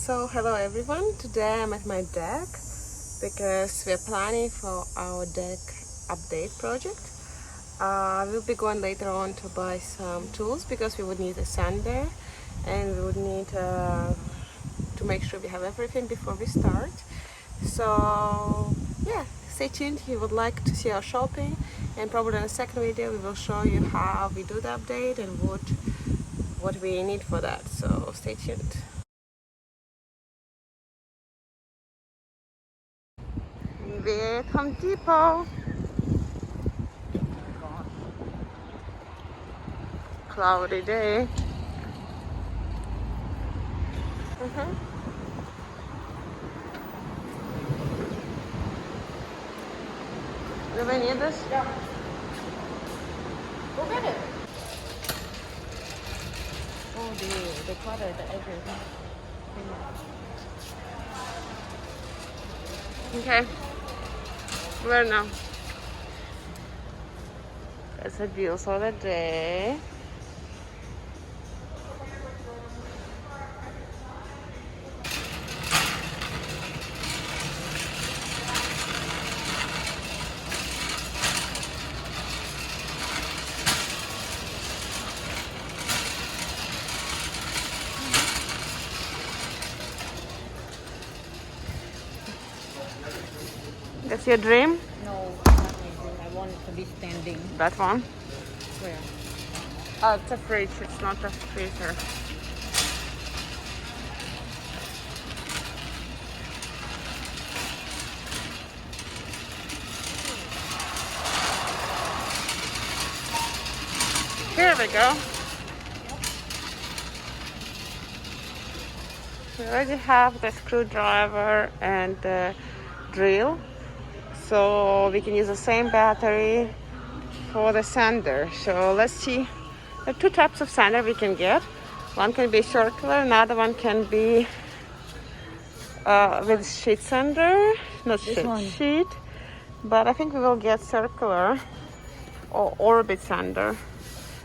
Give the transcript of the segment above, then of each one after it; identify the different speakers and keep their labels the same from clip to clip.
Speaker 1: So hello everyone, today I'm at my deck because we're planning for our deck update project. We'll be going later on to buy some tools because we would need a sander and we would need to make sure we have everything before we start. So yeah, stay tuned if you would like to see our shopping, and probably in the second video we will show you how we do the update and what we need for that. So stay tuned. We're at Home Depot. Cloudy day. Do we need this?
Speaker 2: Yeah. Go get it. Oh, the cutter, the edges.
Speaker 1: Okay. Where now? That's the deals for the day. That's your dream?
Speaker 2: No, not my dream. I want it to be standing.
Speaker 1: That one?
Speaker 2: Where?
Speaker 1: Oh, it's a fridge, it's not a freezer. Here we go. We already have the screwdriver and the drill, so we can use the same battery for the sander. So let's see. There are two types of sander we can get. One can be circular, another one can be with sheet sander, not sheet. But I think we will get circular or orbit sander.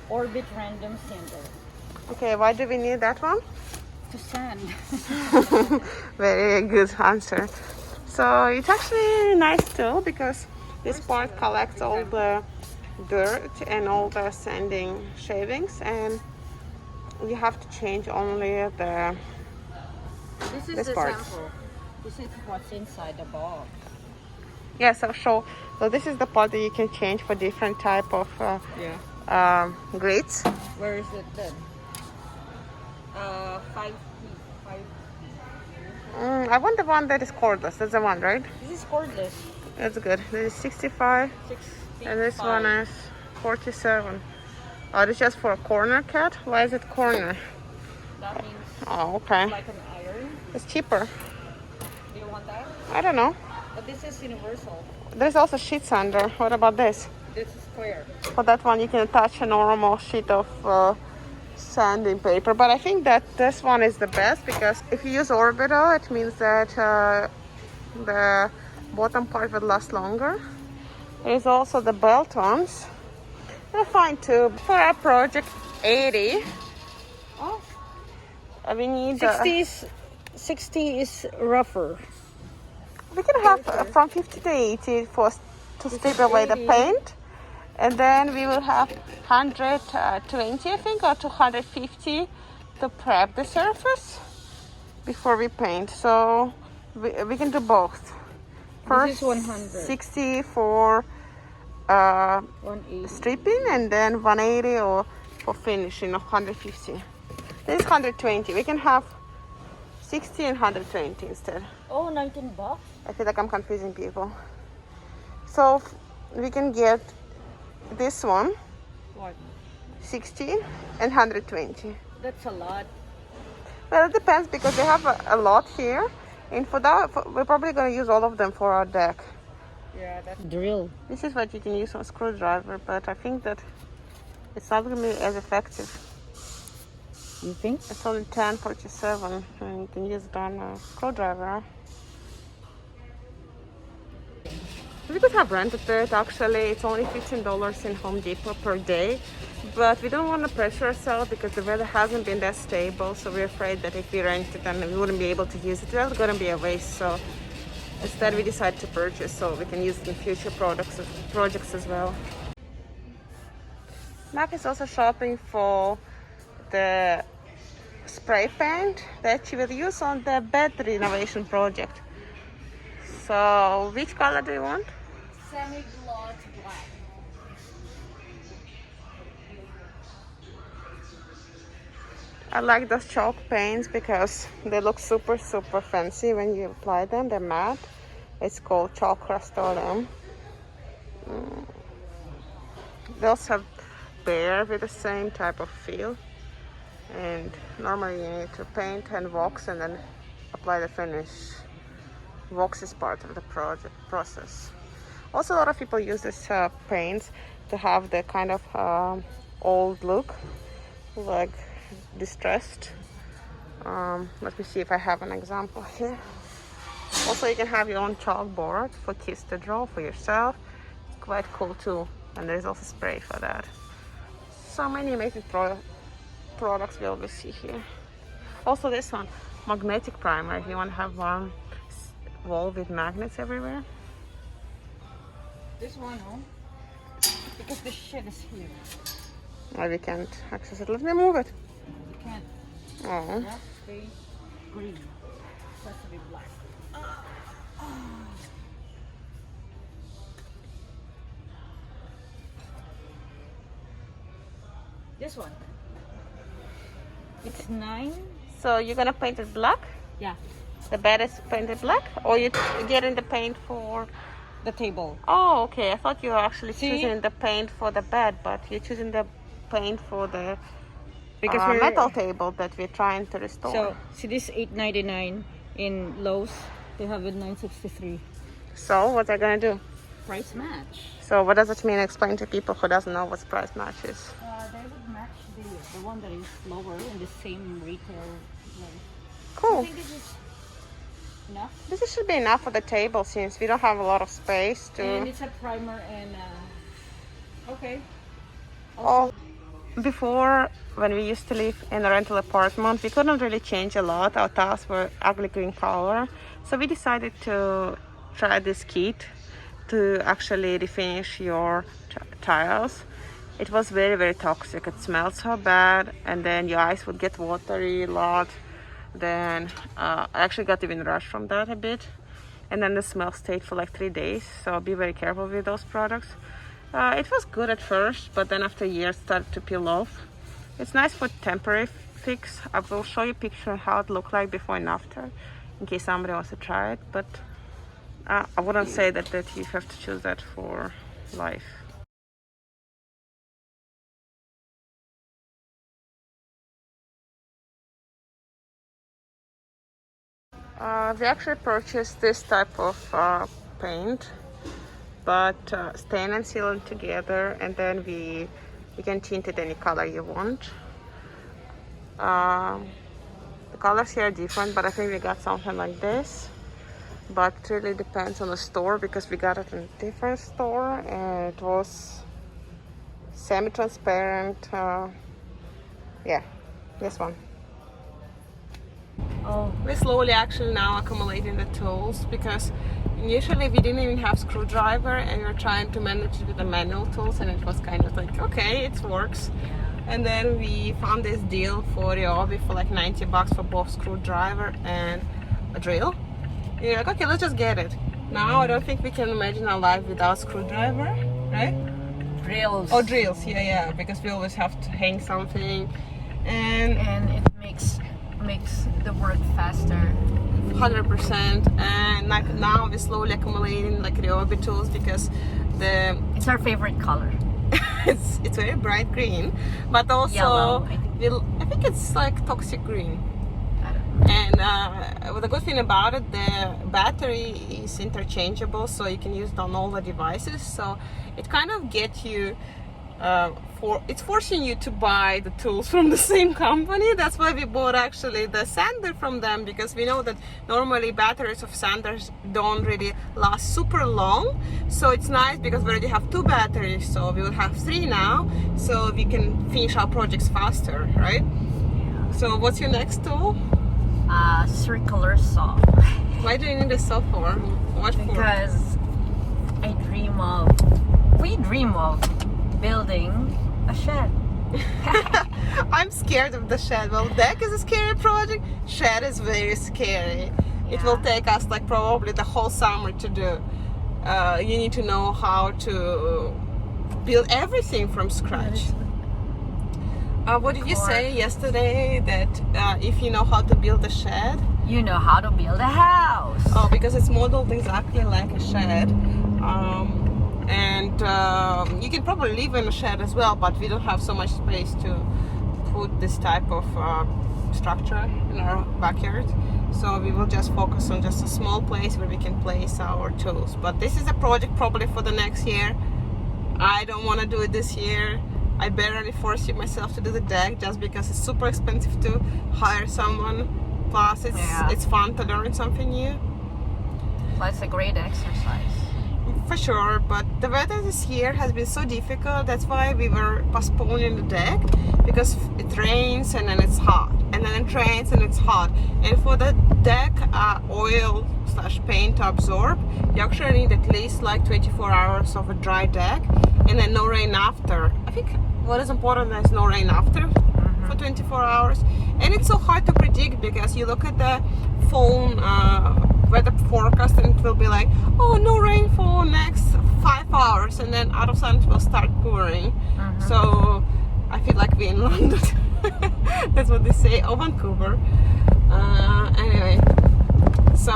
Speaker 2: Orbit random sander.
Speaker 1: Okay, why do we need that one?
Speaker 2: To sand.
Speaker 1: Very good answer. So it's actually a nice tool because this part collects all the dirt and all the sanding shavings, and you have to change only the
Speaker 2: This is the
Speaker 1: part.
Speaker 2: sample. This is what's inside the box.
Speaker 1: Yeah, so this is the part that you can change for different type of grits.
Speaker 2: Where is it then? 5
Speaker 1: I want the one that is cordless. That's the one, right?
Speaker 2: This is cordless.
Speaker 1: That's good. This is 65,
Speaker 2: 65.
Speaker 1: and this one is 47. Oh, this is just for a corner cut? Why is it corner?
Speaker 2: That means
Speaker 1: Oh, okay.
Speaker 2: like an iron.
Speaker 1: It's cheaper.
Speaker 2: Do you want that?
Speaker 1: I don't know.
Speaker 2: But this is universal.
Speaker 1: There's also sheet sander. What about this?
Speaker 2: This is square.
Speaker 1: For that one, you can attach a normal sheet of sanding paper. But I think that this one is the best because if you use Orbital, it means that the bottom part will last longer. There's also the belt ones. They're fine too. For our project 80,
Speaker 2: Oh,
Speaker 1: we need
Speaker 2: 60 is rougher.
Speaker 1: we can have from 50 to 80 to strip away the
Speaker 2: 80.
Speaker 1: paint, and then we will have 120, I think, or 250 to prep the surface before we paint. So we can do both.
Speaker 2: This
Speaker 1: First
Speaker 2: is 100.
Speaker 1: 60 for
Speaker 2: 180.
Speaker 1: stripping, and then 180 or for finishing of 150. This is 120. We can have 60 and 120 instead.
Speaker 2: Oh, $19.
Speaker 1: I feel like I'm confusing people. So we can get this one,
Speaker 2: What?
Speaker 1: 60 and 120.
Speaker 2: That's a lot.
Speaker 1: Well, it depends because they have a lot here. And for that, we're probably going to use all of them for our deck.
Speaker 2: Yeah, that's drill.
Speaker 1: This is what you can use on a screwdriver, but I think that it's not going to be as effective.
Speaker 2: You think?
Speaker 1: It's only 10.47 and you can use it on a screwdriver. We could have rented it actually. It's only $15 in Home Depot per day. but we don't want to pressure ourselves because the weather hasn't been that stable, so we're afraid that if we rent it then we wouldn't be able to use it. That's going to be a waste, so instead we decided to purchase so we can use it in future projects as well. Mark is also shopping for the spray paint that she will use on the bed renovation project. So which color do you want?
Speaker 2: Semi-gloss black.
Speaker 1: I like those chalk paints because they look super fancy when you apply them. They're matte. It's called chalk Rust-Oleum. They also have bare with the same type of feel. And normally you need to paint and wax and then apply the finish. Wax is part of the project process. Also, a lot of people use this paints to have the kind of old look, like distressed. Let me see if I have an example here. Also, you can have your own chalkboard for kids to draw for yourself. It's quite cool too, and there's also spray for that. So many amazing products we always see here. Also, this one, magnetic primer. If you want to have one wall with magnets everywhere.
Speaker 2: This one, no? Because the shit is here.
Speaker 1: Well, we can't access it. Let me move it.
Speaker 2: You can't.
Speaker 1: Oh.
Speaker 2: That stays green. It has to be black. This one. It's 9.
Speaker 1: So you're gonna paint it black?
Speaker 2: Yeah.
Speaker 1: The bed is painted black, or you getting the paint for
Speaker 2: The table.
Speaker 1: Oh, okay. I thought you were actually
Speaker 2: See?
Speaker 1: choosing the paint for the bed, but you're choosing the paint for the
Speaker 2: Because we're
Speaker 1: metal table that we're trying to restore.
Speaker 2: So see this $8.99 in Lowe's. They have it $9.63.
Speaker 1: So what are they gonna do?
Speaker 2: Price match.
Speaker 1: So what does it mean? Explain to people who doesn't know what price match is.
Speaker 2: They would match the one that is lower in the same retail price. I
Speaker 1: Cool.
Speaker 2: think this is enough.
Speaker 1: This should be enough for the table since we don't have a lot of space
Speaker 2: And
Speaker 1: to.
Speaker 2: it's a primer and okay.
Speaker 1: Oh, before when we used to live in a rental apartment, we couldn't really change a lot. Our tiles were ugly green color, so we decided to try this kit to actually refinish your tiles. It was very toxic. It smelled so bad, and then your eyes would get watery a lot. Then I actually got even rushed from that a bit, and then the smell stayed for like 3 days. So be very careful with those products. It was good at first, but then after years started to peel off. It's nice for temporary fix. I will show you a picture of how it looked like before and after, in case somebody wants to try it. But I wouldn't say that you have to choose that for life. We actually purchased this type of paint, but stain and seal it together, and then we can tint it any color you want. The colors here are different, but I think we got something like this. But it really depends on the store because we got it in a different store, and it was semi-transparent. Yeah, this one.
Speaker 2: Oh,
Speaker 1: We're slowly actually now accumulating the tools because initially we didn't even have screwdriver and we were trying to manage it with the manual tools, and it was kind of like, okay, it works. And then we found this deal for Ryobi for like $90 for both screwdriver and a drill. And you're like, okay, let's just get it. Now I don't think we can imagine our life without screwdriver, right?
Speaker 2: drills.
Speaker 1: Oh, drills, yeah, because we always have to hang something, and
Speaker 2: it makes the work faster.
Speaker 1: 100%. And like now we're slowly accumulating like Ryobi tools because
Speaker 2: It's our favorite color.
Speaker 1: it's very bright green, but also
Speaker 2: Yellow,
Speaker 1: I think it's like toxic green.
Speaker 2: I don't know.
Speaker 1: And the good thing about it, the battery is interchangeable, so you can use it on all the devices. So it kind of gets you it's forcing you to buy the tools from the same company. That's why we bought actually the sander from them, because we know that normally batteries of sanders don't really last super long. So it's nice because we already have 2 batteries, so we will have 3 now, so we can finish our projects faster, right?
Speaker 2: Yeah.
Speaker 1: So what's your next tool?
Speaker 2: Circular saw.
Speaker 1: Why do you need a saw for? What for?
Speaker 2: Because we dream of building a shed.
Speaker 1: I'm scared of the shed. Well, deck is a scary project. Shed is very scary. It will take us like probably the whole summer to do. You need to know how to build everything from scratch. What did you say yesterday? That if you know how to build a shed,
Speaker 2: you know how to build a house.
Speaker 1: Oh, because it's modeled exactly like a shed. And you can probably live in a shed as well, but we don't have so much space to put this type of structure in our backyard. So we will just focus on just a small place where we can place our tools. But this is a project probably for the next year. I don't want to do it this year. I barely force myself to do the deck just because it's super expensive to hire someone. Plus it's fun to learn something new.
Speaker 2: Well, it's a great exercise.
Speaker 1: For sure, but the weather this year has been so difficult. That's why we were postponing the deck, because it rains and then it's hot, and then it rains and it's hot. And for the deck oil / paint to absorb, you actually need at least like 24 hours of a dry deck, and then no rain after. I think what is important is no rain after for 24 hours. And it's so hard to predict because you look at the phone weather forecast and it will be like, oh, no rainfall next 5 hours, and then out of sudden it will start pouring. So I feel like we're in London. That's what they say. Oh, Vancouver. Anyway, so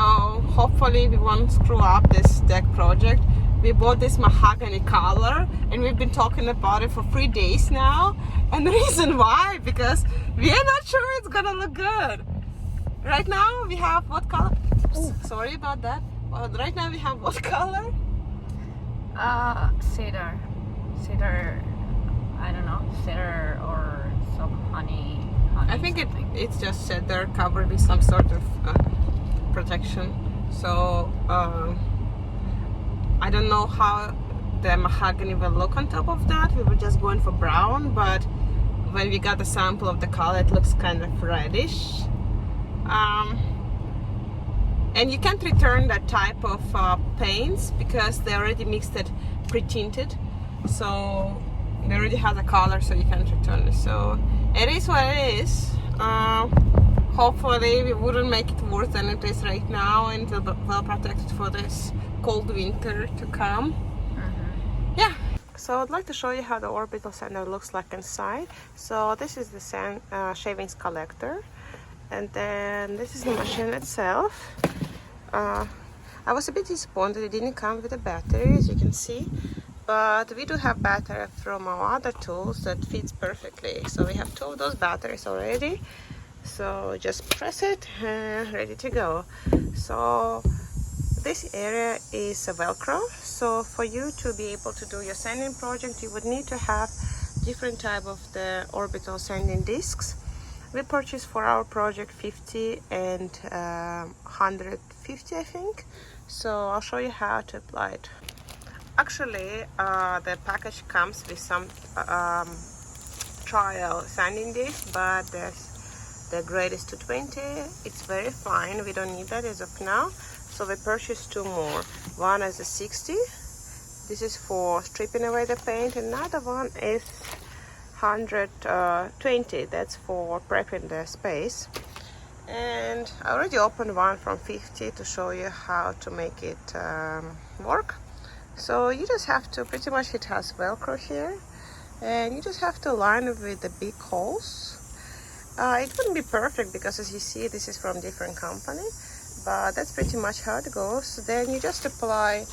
Speaker 1: hopefully we won't screw up this deck project. We bought this mahogany color and we've been talking about it for 3 days now, and the reason why, because we are not sure it's gonna look good. Right now we have what color? Oops, sorry about that. Right now we have what color?
Speaker 2: Cedar. I don't know, cedar or some honey.
Speaker 1: I think it's just cedar covered with some sort of protection. So I don't know how the mahogany will look on top of that. We were just going for brown, but when we got a sample of the color, it looks kind of reddish. And you can't return that type of paints because they already mixed it pre-tinted, so they already have the color, so you can't return it. So it is what it is. Hopefully we wouldn't make it worse than it is right now, and we'll be well protected for this cold winter to come. Yeah, so I'd like to show you how the Orbital sander looks like inside. So this is the shavings collector, and then this is the machine itself. I was a bit disappointed it didn't come with a battery, as you can see, but we do have battery from our other tools that fits perfectly. So we have 2 of those batteries already, so just press it and ready to go. So this area is a Velcro, so for you to be able to do your sanding project, you would need to have different type of the Orbital sanding discs. We purchased for our project 50 and 150, I think. So I'll show you how to apply it. Actually, the package comes with some trial sanding disc, but the grade is 220. It's very fine. We don't need that as of now. So we purchased 2 more. One is a 60. This is for stripping away the paint. Another one is 120. That's for prepping the space. And I already opened one from 50 to show you how to make it work. So you just have to, pretty much it has Velcro here, and you just have to line it with the big holes. It wouldn't be perfect because, as you see, this is from different company, but that's pretty much how it goes. Then you just apply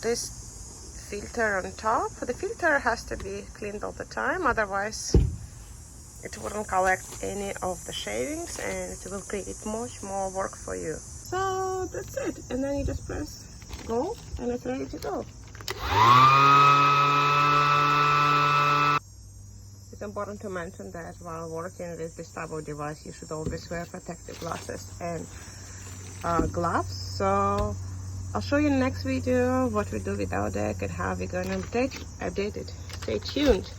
Speaker 1: this filter on top. The filter has to be cleaned all the time, otherwise it wouldn't collect any of the shavings and it will create much more work for you. So that's it, and then you just press go and it's ready to go. important to mention that while working with this type of device, you should always wear protective glasses and gloves. So I'll show you in the next video what we do with our deck and how we're gonna update it. Stay tuned.